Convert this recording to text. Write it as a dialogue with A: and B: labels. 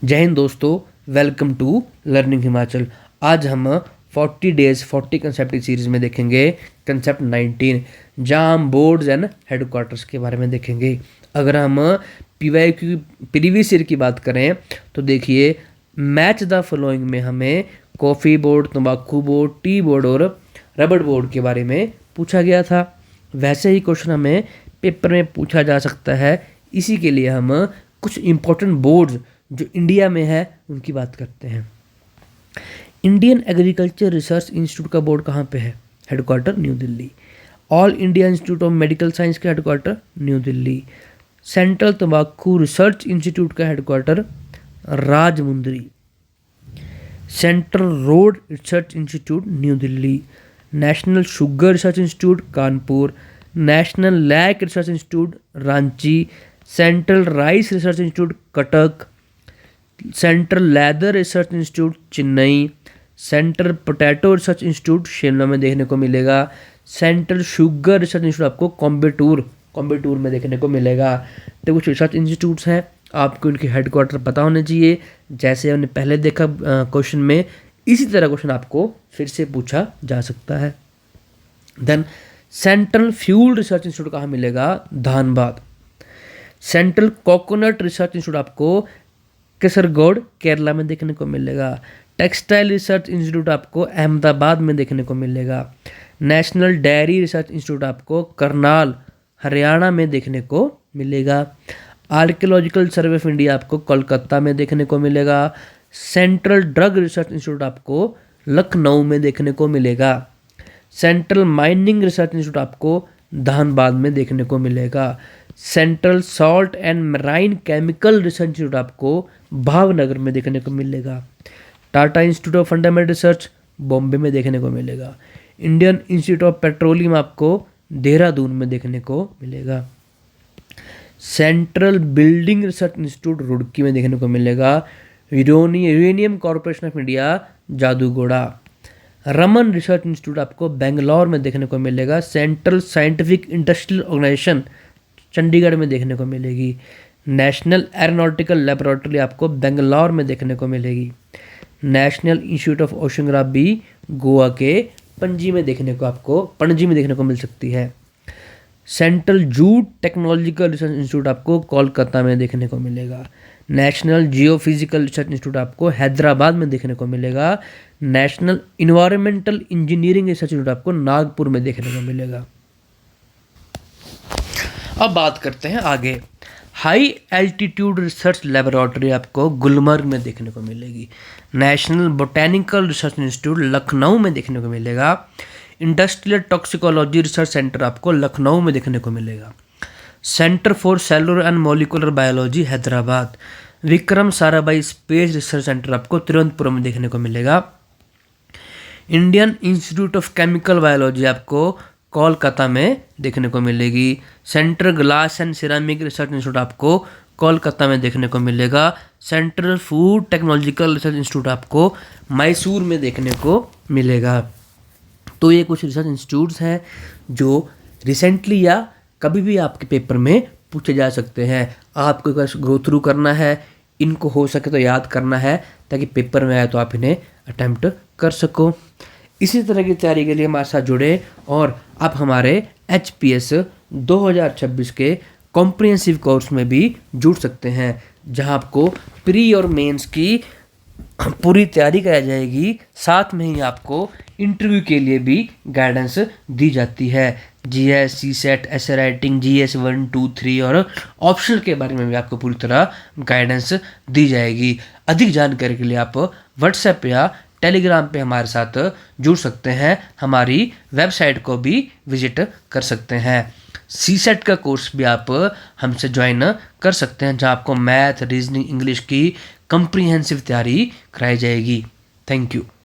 A: जय हिंद दोस्तों, welcome to learning Himachal. आज हम 40 डेज 40 कंसेप्ट की सीरीज में देखेंगे कंसेप्ट 19, जहां हम बोर्ड्स एंड हेडक्वार्टर्स के बारे में देखेंगे। अगर हम PYQ प्रीवियस ईयर की बात करें तो देखिए, मैच द फॉलोइंग में हमें कॉफ़ी बोर्ड, तंबाकू बोर्ड, टी बोर्ड और रबड़ बोर्ड के बारे में पूछा गया था। वैसे ही क्वेश्चन हमें पेपर में पूछा जा सकता है। इसी के लिए हम कुछ इंपॉर्टेंट बोर्ड्स जो इंडिया में है उनकी बात करते हैं। इंडियन एग्रीकल्चर रिसर्च इंस्टीट्यूट का बोर्ड कहाँ पे है? Headquarter New Delhi. All India Institute of Medical Science का हेडक्वार्टर न्यू दिल्ली। सेंट्रल तंबाकू रिसर्च इंस्टीट्यूट का headquarter Rajahmundry. Central Road Research Institute New Delhi. National Sugar Research Institute Kanpur. National Lac Research Institute Ranchi. Central Rice Research Institute Cuttack. Central Leather Research Institute Chennai. Central Potato Research Institute Shimla में देखने को मिलेगा। Central sugar Research Institute आपको कोयम्बटूर में देखने को मिलेगा। तो कुछ रिसर्च इंस्टीट्यूट्स हैं, आपको उनके हेडक्वार्टर पता होने चाहिए। जैसे हमने पहले देखा क्वेश्चन में, इसी तरह क्वेश्चन आपको फिर से पूछा जा सकता है। Then Central Fuel Research Institute कहाँ मिलेगा? Dhanbad. Central Coconut Research Institute आपको केसरगौड़ केरला में देखने को मिलेगा। टेक्सटाइल रिसर्च इंस्टीट्यूट आपको अहमदाबाद में देखने को मिलेगा। नेशनल डेयरी रिसर्च इंस्टीट्यूट आपको करनाल हरियाणा में देखने को मिलेगा। आर्कियोलॉजिकल सर्वे ऑफ इंडिया आपको कोलकाता में देखने को मिलेगा। सेंट्रल ड्रग रिसर्च इंस्टीट्यूट आपको लखनऊ में देखने को मिलेगा। सेंट्रल माइनिंग रिसर्च इंस्टीट्यूट आपको धानबाद में देखने को मिलेगा। Central salt and marine chemical research Institute आपको भावनगर में देखने को मिलेगा। Tata institute of fundamental research Bombay में देखने को मिलेगा। इंडियन इंस्टीट्यूट ऑफ पेट्रोलियम आपको देहरादून में देखने को मिलेगा। Central Building Research Institute Roorkee में देखने को मिलेगा। Uranium Corporation of India Jaduguda. Raman Research Institute आपको बेंगलोर में देखने को मिलेगा। Central Scientific Industrial Organisation Chandigarh में देखने को मिलेगी। नेशनल एरोनॉटिकल लेबोरेटरी आपको बेंगलोर में देखने को मिलेगी। नेशनल इंस्टीट्यूट ऑफ ओशनग्राफी गोवा के पणजी में देखने को मिल सकती है। Central jute technological research Institute आपको कोलकाता में देखने को मिलेगा। नेशनल जियोफिजिकल रिसर्च इंस्टीट्यूट आपको हैदराबाद में देखने को मिलेगा। National environmental engineering research Institute आपको नागपुर में देखने को मिलेगा। अब बात करते हैं आगे। हाई एल्टीट्यूड रिसर्च लेबोरेटरी आपको गुलमर्ग में देखने को मिलेगी। National botanical research institute Lucknow में देखने को मिलेगा। इंडस्ट्रियल टॉक्सिकोलॉजी रिसर्च सेंटर आपको लखनऊ में देखने को मिलेगा। Centre for cellular and molecular biology Hyderabad. Vikram Sarabhai space research centre आपको तिरुवनंतपुरम में देखने को मिलेगा। Indian institute of chemical biology आपको कोलकाता में देखने को मिलेगी। Central glass and ceramic research Institute आपको कोलकाता में देखने को मिलेगा। Central food technological research Institute आपको मैसूर में देखने को मिलेगा। तो ये कुछ रिसर्च इंस्टीट्यूट्स हैं जो रिसेंटली या कभी भी आपके पेपर में पूछे जा सकते हैं। आपको बस गो थ्रू करना है, इनको हो सके तो याद करना है, ताकि पेपर में आए तो आप इन्हें अटैम्प्ट कर सको। इसी तरह की तैयारी के लिए हमारे साथ जुड़े और आप हमारे HPS 2026 के कॉम्प्रिहेंसिव कोर्स में भी जुड़ सकते हैं, जहां आपको प्री और मेंस की पूरी तैयारी कराई जाएगी। साथ में ही आपको इंटरव्यू के लिए भी गाइडेंस दी जाती है। GS, CSET, ऐसे राइटिंग, GS 1, 2, 3 और ऑप्शनल के बारे में भी आपको पूरी तरह गाइडेंस दी जाएगी। अधिक जानकारी के लिए आप व्हाट्सएप या टेलीग्राम पे हमारे साथ जुड़ सकते हैं। हमारी वेबसाइट को भी विजिट कर सकते हैं। CSET का कोर्स भी आप हमसे ज्वाइन कर सकते हैं, जहां आपको मैथ, रीजनिंग, इंग्लिश की कॉम्प्रिहेंसिव तैयारी कराई जाएगी। Thank you.